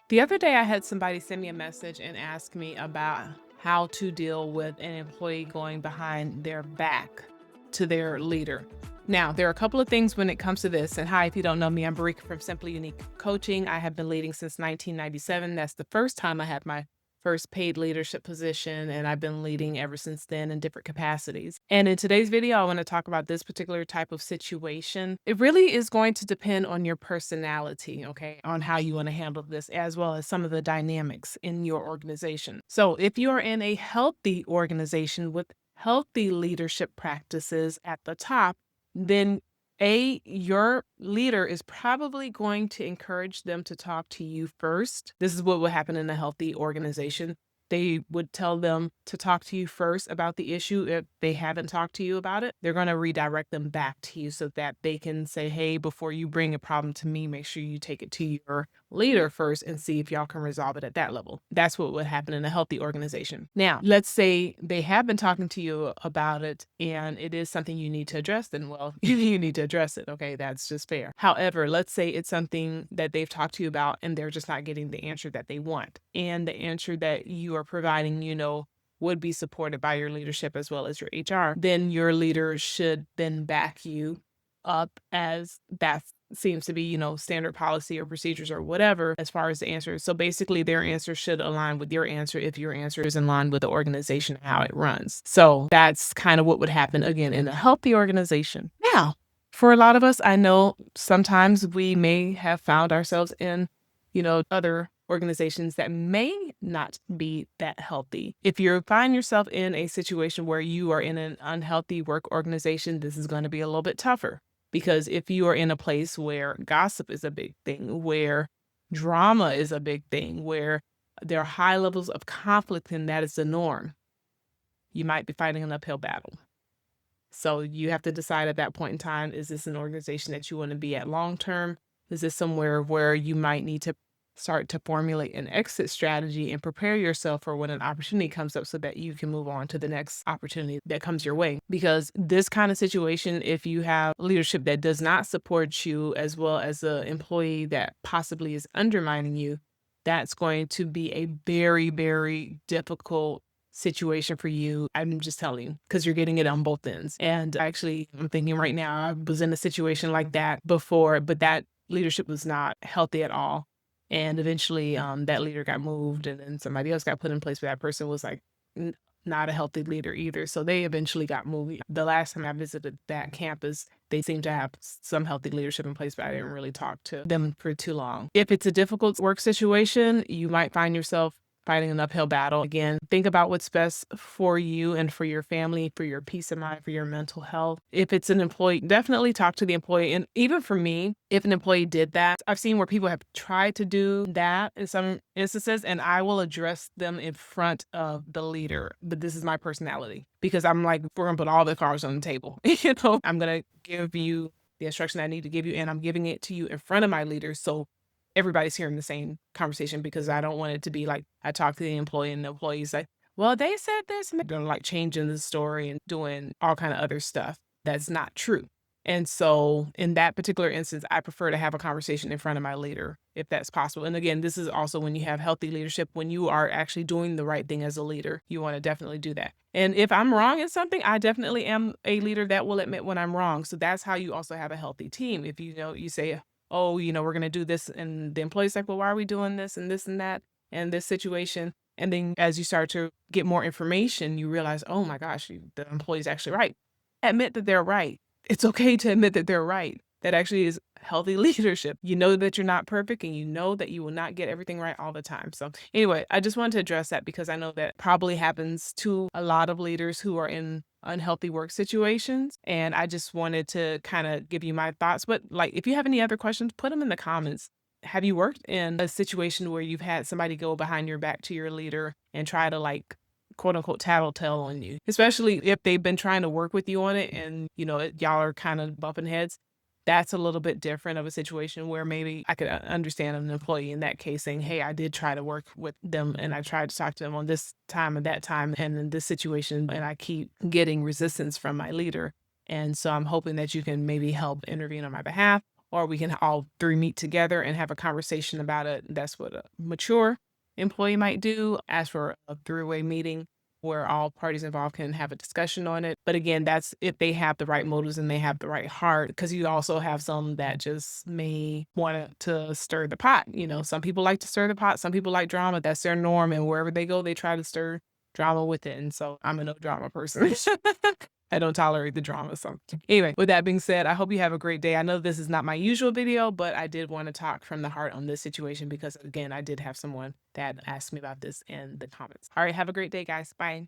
The other day, I had somebody send me a message and ask me about how to deal with an employee going behind their back to their leader. Now, there are a couple of things when it comes to this. And hi, if you don't know me, I'm Barika from Simply Unique Coaching. I have been leading since 1997. That's the first time I had my first paid leadership position, and I've been leading ever since then in different capacities. And in today's video, I want to talk about this particular type of situation. It really is going to depend on your personality, okay, on how you want to handle this, as well as some of the dynamics in your organization. So, if you're in a healthy organization with healthy leadership practices at the top, then your leader is probably going to encourage them to talk to you first. This is what would happen in a healthy organization. They would tell them to talk to you first about the issue. If they haven't talked to you about it, they're going to redirect them back to you so that they can say, hey, before you bring a problem to me, make sure you take it to your leader first and see if y'all can resolve it at that level. That's what would happen in a healthy organization. Now, let's say they have been talking to you about it and it is something you need to address, then well, you need to address it. Okay, that's just fair. However, let's say it's something that they've talked to you about and they're just not getting the answer that they want. And the answer that you are providing, would be supported by your leadership as well as your HR, then your leader should then back you up, as that seems to be, standard policy or procedures or whatever as far as the answer. So basically their answer should align with your answer if your answer is in line with the organization and how it runs. So that's kind of what would happen again in a healthy organization. Now, for a lot of us, I know sometimes we may have found ourselves in, other organizations that may not be that healthy. If you find yourself in a situation where you are in an unhealthy work organization, this is going to be a little bit tougher. Because if you are in a place where gossip is a big thing, where drama is a big thing, where there are high levels of conflict and that is the norm, you might be fighting an uphill battle. So you have to decide at that point in time, is this an organization that you want to be at long term? Is this somewhere where you might need to start to formulate an exit strategy and prepare yourself for when an opportunity comes up so that you can move on to the next opportunity that comes your way? Because this kind of situation, if you have leadership that does not support you, as well as an employee that possibly is undermining you, that's going to be a very, very difficult situation for you. I'm just telling you, because you're getting it on both ends. And actually, I'm thinking right now, I was in a situation like that before, but that leadership was not healthy at all. And eventually, that leader got moved, and then somebody else got put in place, but that person was like not a healthy leader either. So they eventually got moved. The last time I visited that campus, they seemed to have some healthy leadership in place, but I didn't really talk to them for too long. If it's a difficult work situation, you might find yourself fighting an uphill battle. Again, think about what's best for you and for your family, for your peace of mind, for your mental health. If it's an employee, definitely talk to the employee. And even for me, if an employee did that, I've seen where people have tried to do that in some instances, and I will address them in front of the leader. But this is my personality, because I'm like, we're going to put all the cards on the table. I'm going to give you the instruction I need to give you, and I'm giving it to you in front of my leader. So everybody's hearing the same conversation, because I don't want it to be like I talk to the employee and the employee's like, well, they said this, and they're like changing the story and doing all kind of other stuff that's not true. And so in that particular instance, I prefer to have a conversation in front of my leader if that's possible. And again, this is also when you have healthy leadership, when you are actually doing the right thing as a leader, you want to definitely do that. And if I'm wrong in something, I definitely am a leader that will admit when I'm wrong. So that's how you also have a healthy team. If you say, oh, we're going to do this. And the employee's like, well, why are we doing this and that and this situation? And then as you start to get more information, you realize, oh my gosh, the employee's actually right. Admit that they're right. It's okay to admit that they're right. That actually is healthy leadership. You know that you're not perfect, and you know that you will not get everything right all the time. So anyway, I just wanted to address that because I know that probably happens to a lot of leaders who are in unhealthy work situations. And I just wanted to kind of give you my thoughts. But like, if you have any other questions, put them in the comments. Have you worked in a situation where you've had somebody go behind your back to your leader and try to like, quote unquote, tattletale on you, especially if they've been trying to work with you on it and, y'all are kind of bumping heads? That's a little bit different of a situation where maybe I could understand an employee in that case saying, hey, I did try to work with them and I tried to talk to them on this time and that time and in this situation, and I keep getting resistance from my leader. And so I'm hoping that you can maybe help intervene on my behalf, or we can all three meet together and have a conversation about it. That's what a mature employee might do. Ask for a three-way meeting where all parties involved can have a discussion on it. But again, that's if they have the right motives and they have the right heart, because you also have some that just may want to stir the pot. Some people like to stir the pot, some people like drama. That's their norm. And wherever they go, they try to stir drama with it. And so I'm a no drama person. I don't tolerate the drama. So anyway, with that being said, I hope you have a great day. I know this is not my usual video, but I did want to talk from the heart on this situation because again, I did have someone that asked me about this in the comments. All right, have a great day, guys. Bye.